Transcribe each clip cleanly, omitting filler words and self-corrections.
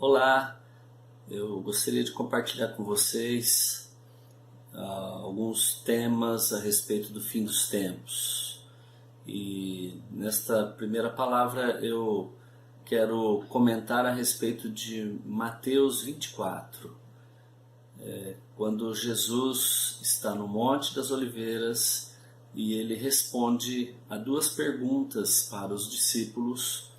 Olá, eu gostaria de compartilhar com vocês alguns temas a respeito do fim dos tempos. E nesta primeira palavra eu quero comentar a respeito de Mateus 24, quando Jesus está no Monte das Oliveiras e ele responde a duas perguntas para os discípulos.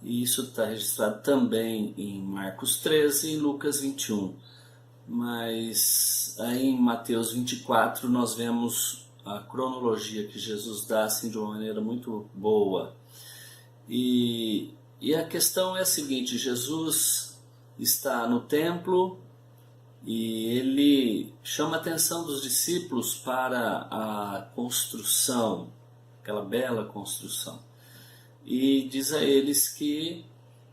E isso está registrado também em Marcos 13 e Lucas 21. Mas aí em Mateus 24 nós vemos a cronologia que Jesus dá assim, de uma maneira muito boa. E a questão é a seguinte: Jesus está no templo e ele chama a atenção dos discípulos para a construção, aquela bela construção. E diz a eles que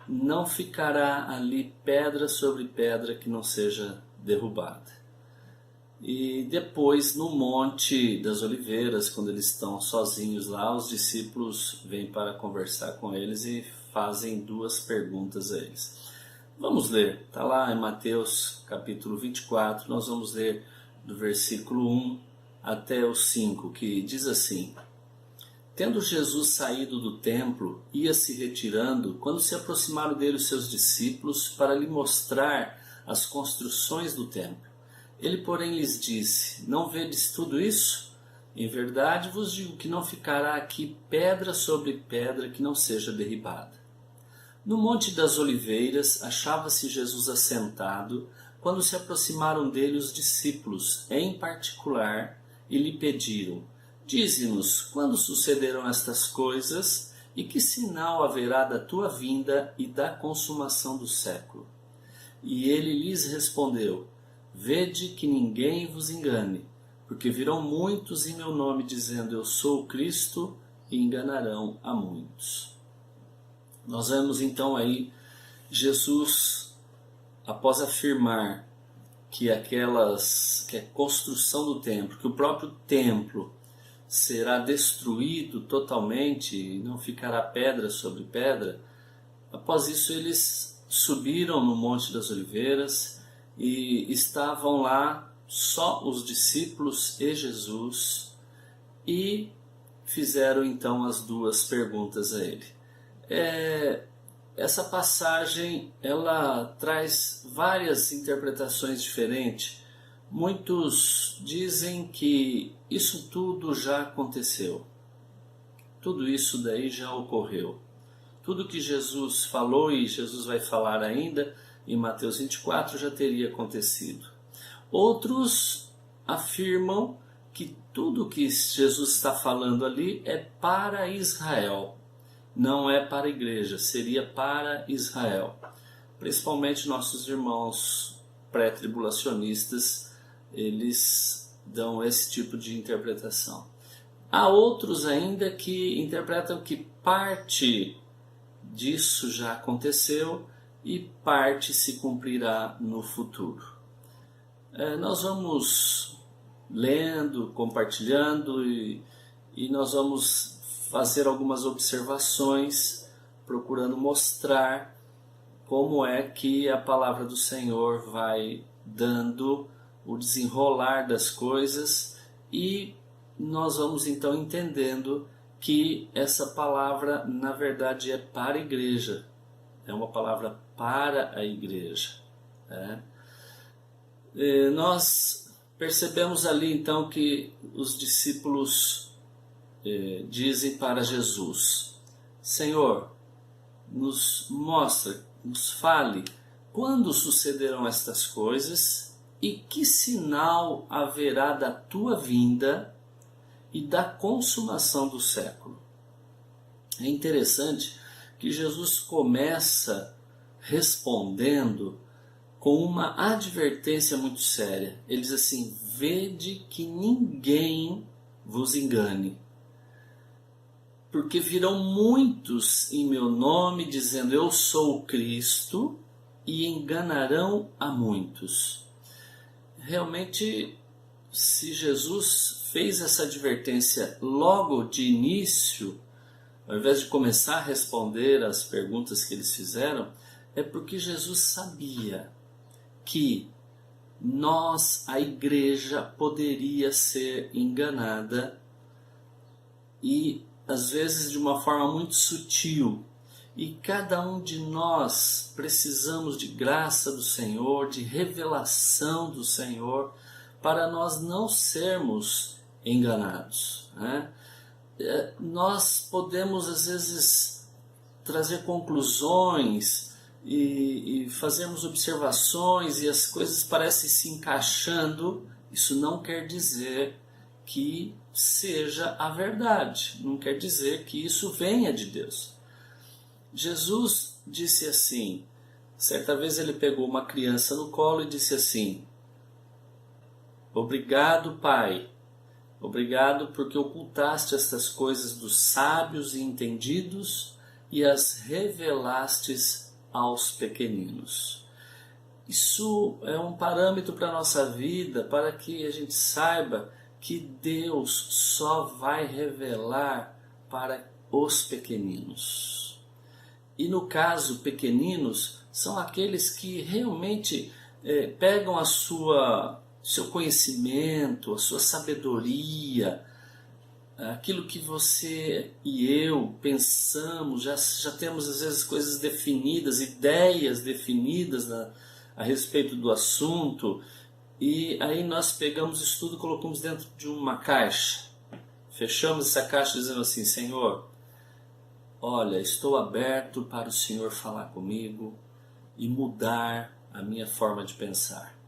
não ficará ali pedra sobre pedra que não seja derrubada. E depois, no Monte das Oliveiras, quando eles estão sozinhos lá, os discípulos vêm para conversar com eles e fazem duas perguntas a eles. Vamos ler, está lá em Mateus capítulo 24, nós vamos ler do versículo 1 até o 5, que diz assim: Tendo Jesus saído do templo, ia se retirando, quando se aproximaram dele os seus discípulos para lhe mostrar as construções do templo. Ele, porém, lhes disse: Não vedes tudo isso? Em verdade vos digo que não ficará aqui pedra sobre pedra que não seja derribada. No Monte das Oliveiras achava-se Jesus assentado, quando se aproximaram dele os discípulos, em particular, e lhe pediram: Dize-nos, quando sucederão estas coisas, e que sinal haverá da tua vinda e da consumação do século? E ele lhes respondeu: Vede que ninguém vos engane, porque virão muitos em meu nome dizendo: Eu sou o Cristo, e enganarão a muitos. Nós vemos então aí Jesus, após afirmar que a construção do templo, que o próprio templo será destruído totalmente e não ficará pedra sobre pedra. Após isso eles subiram no Monte das Oliveiras e estavam lá só os discípulos e Jesus, e fizeram então as duas perguntas a ele. Essa passagem ela traz várias interpretações diferentes. Muitos dizem que isso tudo já aconteceu. Tudo isso daí já ocorreu. Tudo que Jesus falou e Jesus vai falar ainda em Mateus 24 já teria acontecido. Outros afirmam que tudo que Jesus está falando ali é para Israel. Não é para a igreja, seria para Israel. Principalmente nossos irmãos pré-tribulacionistas, eles dão esse tipo de interpretação. Há outros ainda que interpretam que parte disso já aconteceu e parte se cumprirá no futuro. Nós vamos lendo, compartilhando e nós vamos fazer algumas observações, procurando mostrar como é que a palavra do Senhor vai dando o desenrolar das coisas, e nós vamos então entendendo que essa palavra na verdade é para a igreja, é uma palavra para a igreja. Nós percebemos ali então que os discípulos dizem para Jesus: Senhor, nos mostra, nos fale quando sucederão estas coisas e que sinal haverá da tua vinda e da consumação do século. É interessante que Jesus começa respondendo com uma advertência muito séria. Ele diz assim: vede que ninguém vos engane, porque virão muitos em meu nome dizendo: Eu sou o Cristo, e enganarão a muitos. Realmente, se Jesus fez essa advertência logo de início, ao invés de começar a responder as perguntas que eles fizeram, é porque Jesus sabia que nós, a igreja, poderia ser enganada e às vezes de uma forma muito sutil. E cada um de nós precisamos de graça do Senhor, de revelação do Senhor, para nós não sermos enganados, né? Nós podemos às vezes trazer conclusões e fazermos observações e as coisas parecem se encaixando. Isso não quer dizer que seja a verdade, não quer dizer que isso venha de Deus. Jesus disse assim, certa vez ele pegou uma criança no colo e disse assim: obrigado, Pai, obrigado porque ocultaste estas coisas dos sábios e entendidos e as revelastes aos pequeninos. Isso é um parâmetro para a nossa vida, para que a gente saiba que Deus só vai revelar para os pequeninos. E no caso, pequeninos são aqueles que realmente pegam seu conhecimento, a sua sabedoria, aquilo que você e eu pensamos, já temos às vezes coisas definidas, ideias definidas a respeito do assunto, e aí nós pegamos isso tudo e colocamos dentro de uma caixa, fechamos essa caixa dizendo assim: Senhor, olha, estou aberto para o Senhor falar comigo e mudar a minha forma de pensar.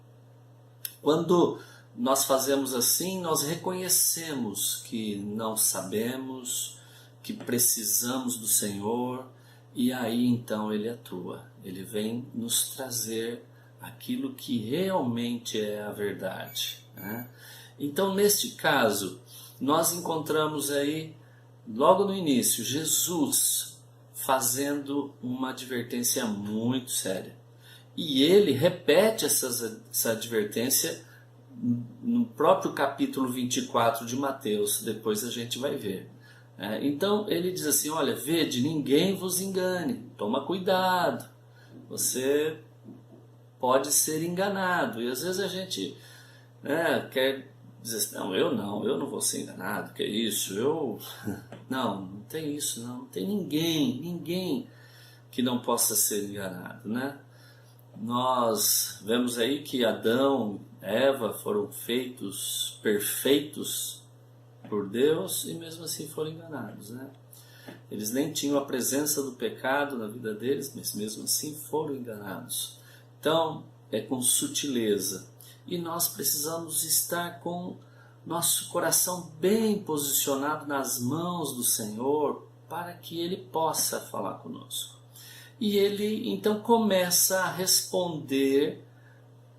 Quando nós fazemos assim, nós reconhecemos que não sabemos, que precisamos do Senhor, e aí então Ele atua. Ele vem nos trazer aquilo que realmente é a verdade, né? Então, neste caso, nós encontramos aí, logo no início, Jesus fazendo uma advertência muito séria. E ele repete essa advertência no próprio capítulo 24 de Mateus, depois a gente vai ver. Então ele diz assim: olha, vede, ninguém vos engane, toma cuidado, você pode ser enganado. E às vezes a gente quer dizer assim: não, eu não vou ser enganado, que é isso, não tem isso, não tem ninguém que não possa ser enganado, né? Nós vemos aí que Adão e Eva foram feitos perfeitos por Deus e mesmo assim foram enganados, né? Eles nem tinham a presença do pecado na vida deles, mas mesmo assim foram enganados. Então, é com sutileza. E nós precisamos estar com nosso coração bem posicionado nas mãos do Senhor para que Ele possa falar conosco. E ele então começa a responder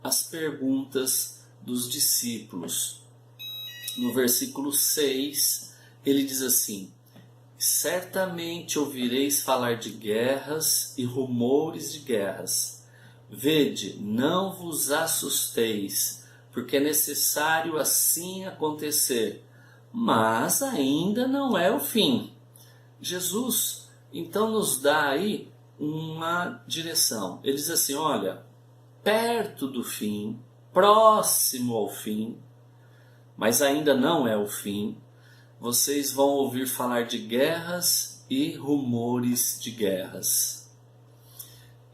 as perguntas dos discípulos. No versículo 6, ele diz assim: certamente ouvireis falar de guerras e rumores de guerras. Vede, não vos assusteis, porque é necessário assim acontecer, mas ainda não é o fim. Jesus então nos dá aí uma direção. Ele diz assim: olha, perto do fim, próximo ao fim, mas ainda não é o fim, vocês vão ouvir falar de guerras e rumores de guerras.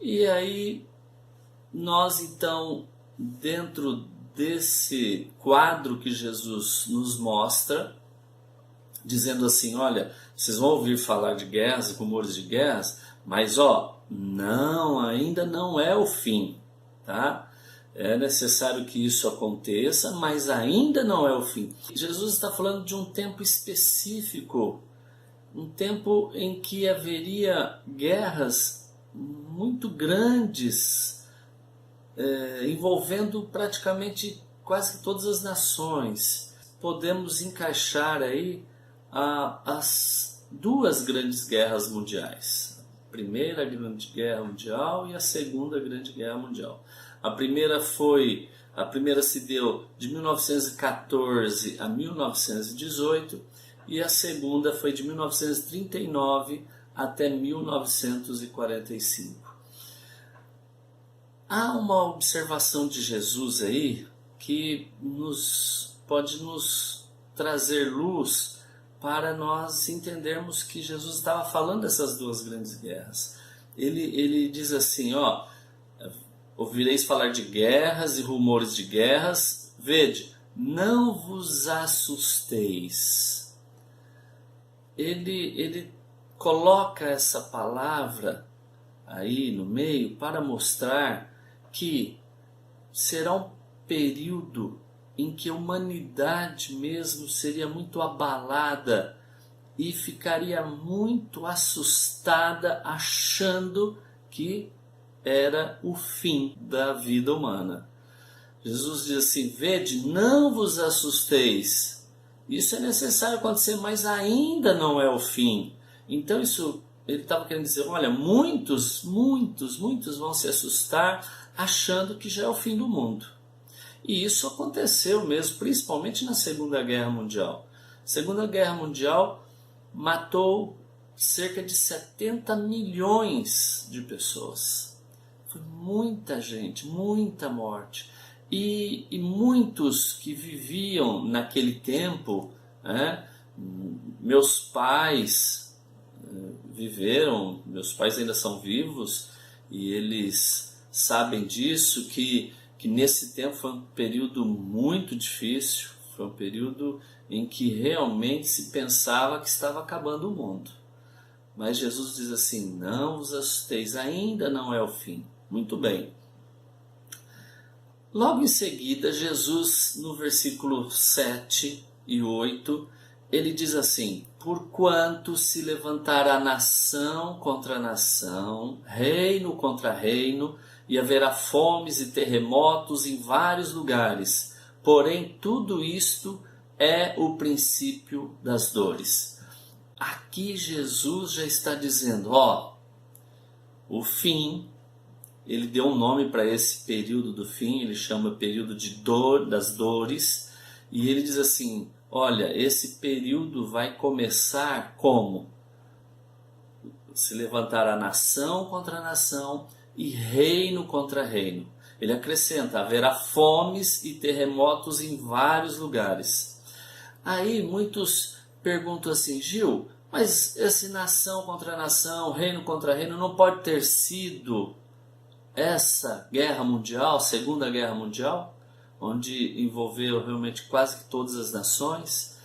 E aí nós então, dentro desse quadro que Jesus nos mostra, dizendo assim: olha, vocês vão ouvir falar de guerras e rumores de guerras, mas ainda não é o fim, tá? É necessário que isso aconteça, mas ainda não é o fim. Jesus está falando de um tempo específico, um tempo em que haveria guerras muito grandes, envolvendo praticamente quase todas as nações. Podemos encaixar aí as duas grandes guerras mundiais. A primeira Grande Guerra Mundial e a Segunda Grande Guerra Mundial. A primeira se deu de 1914 a 1918 e a segunda foi de 1939 até 1945. Há uma observação de Jesus aí que pode nos trazer luz para nós entendermos que Jesus estava falando dessas duas grandes guerras. Ele diz assim, ouvireis falar de guerras e rumores de guerras, vede, não vos assusteis. Ele coloca essa palavra aí no meio para mostrar que será um período em que a humanidade mesmo seria muito abalada e ficaria muito assustada achando que era o fim da vida humana. Jesus diz assim, vede, não vos assusteis. Isso é necessário acontecer, mas ainda não é o fim. Então ele estava querendo dizer, olha, muitos vão se assustar achando que já é o fim do mundo. E isso aconteceu mesmo, principalmente na Segunda Guerra Mundial. A Segunda Guerra Mundial matou cerca de 70 milhões de pessoas. Foi muita gente, muita morte. E muitos que viviam naquele tempo, meus pais viveram, meus pais ainda são vivos e eles sabem disso, que nesse tempo foi um período muito difícil, foi um período em que realmente se pensava que estava acabando o mundo. Mas Jesus diz assim, não vos assusteis, ainda não é o fim. Muito bem. Logo em seguida, Jesus, no versículo 7 e 8, ele diz assim, porquanto se levantará nação contra nação, reino contra reino, e haverá fomes e terremotos em vários lugares. Porém, tudo isto é o princípio das dores. Aqui Jesus já está dizendo, o fim, ele deu um nome para esse período do fim, ele chama período de dor, das dores, e ele diz assim, olha, esse período vai começar como? Se levantará nação contra nação e reino contra reino. Ele acrescenta, haverá fomes e terremotos em vários lugares. Aí muitos perguntam assim, Gil, mas esse nação contra nação, reino contra reino, não pode ter sido essa guerra mundial, Segunda Guerra Mundial, onde envolveu realmente quase que todas as nações?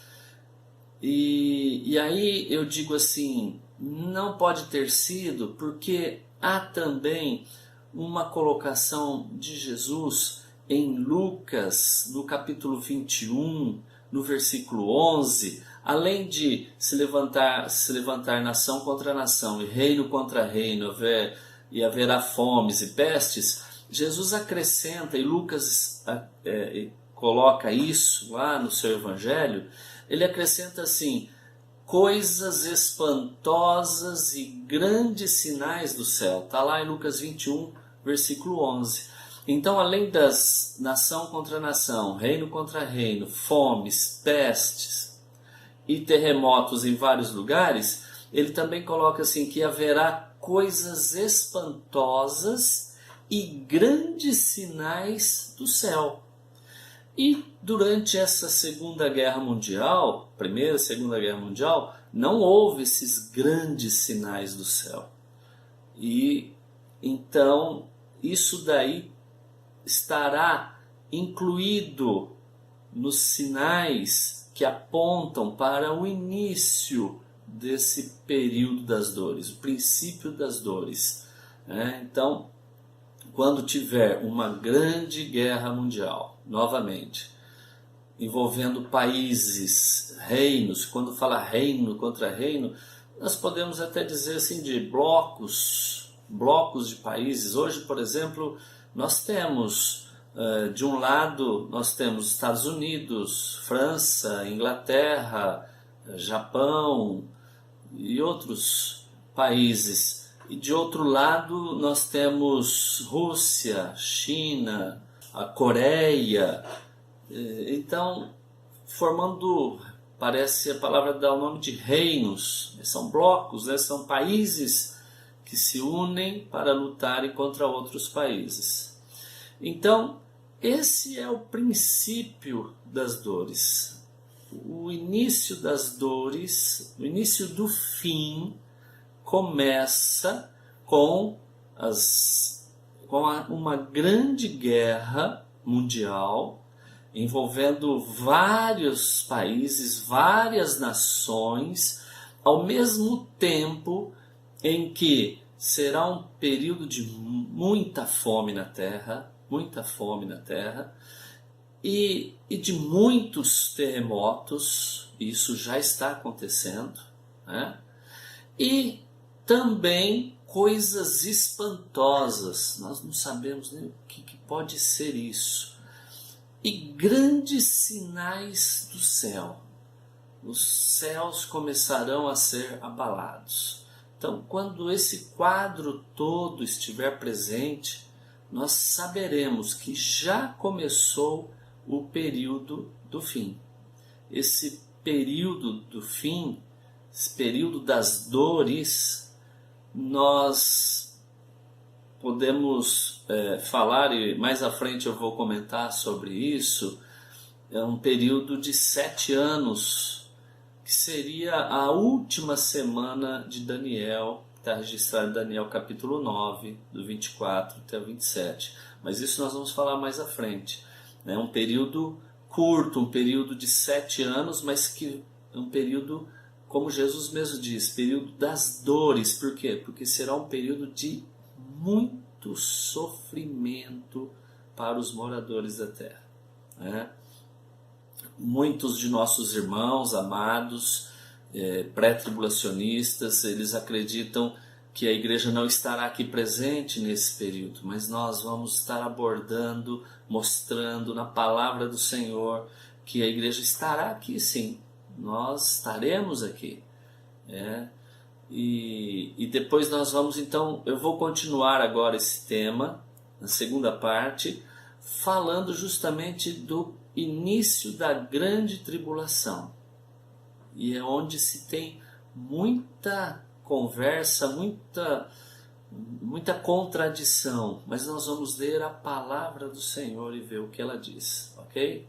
E aí eu digo assim, não pode ter sido, porque há também uma colocação de Jesus em Lucas, no capítulo 21, no versículo 11, além de se levantar nação contra nação e reino contra reino, e haverá fomes e pestes, Jesus acrescenta, e Lucas coloca isso lá no seu evangelho, ele acrescenta assim, coisas espantosas e grandes sinais do céu. Está lá em Lucas 21, versículo 11. Então, além das nação contra nação, reino contra reino, fomes, pestes e terremotos em vários lugares, ele também coloca assim que haverá coisas espantosas e grandes sinais do céu. E durante essa Segunda Guerra Mundial, Primeira e Segunda Guerra Mundial, não houve esses grandes sinais do céu. E então isso daí estará incluído nos sinais que apontam para o início desse período das dores, o princípio das dores. Então, quando tiver uma grande guerra mundial, novamente, envolvendo países, reinos, quando fala reino contra reino, nós podemos até dizer assim de blocos de países. Hoje, por exemplo, nós temos, de um lado, nós temos Estados Unidos, França, Inglaterra, Japão e outros países. E de outro lado nós temos Rússia, China, a Coreia. Então, formando, parece a palavra dá o nome de reinos, são blocos, são países que se unem para lutarem contra outros países. Então, esse é o princípio das dores. O início das dores, o início do fim, começa com uma grande guerra mundial envolvendo vários países, várias nações, ao mesmo tempo em que será um período de muita fome na terra, e de muitos terremotos. Isso já está acontecendo, né? E também coisas espantosas, nós não sabemos nem o que pode ser isso. E grandes sinais do céu. Os céus começarão a ser abalados. Então, quando esse quadro todo estiver presente, nós saberemos que já começou o período do fim. Esse período do fim, esse período das dores, nós podemos falar, e mais à frente eu vou comentar sobre isso. É um período de 7 anos, que seria a última semana de Daniel, que está registrado em Daniel capítulo 9, do 24 até o 27. Mas isso nós vamos falar mais à frente. É um período curto, um período de 7 anos, mas que é um período, como Jesus mesmo diz, período das dores. Por quê? Porque será um período de muito sofrimento para os moradores da terra, né? Muitos de nossos irmãos amados, pré-tribulacionistas, eles acreditam que a igreja não estará aqui presente nesse período, mas nós vamos estar abordando, mostrando na palavra do Senhor que a igreja estará aqui sim, nós estaremos aqui. E depois nós vamos, então, eu vou continuar agora esse tema, na segunda parte, falando justamente do início da grande tribulação. E é onde se tem muita conversa, muita contradição, mas nós vamos ler a palavra do Senhor e ver o que ela diz, ok?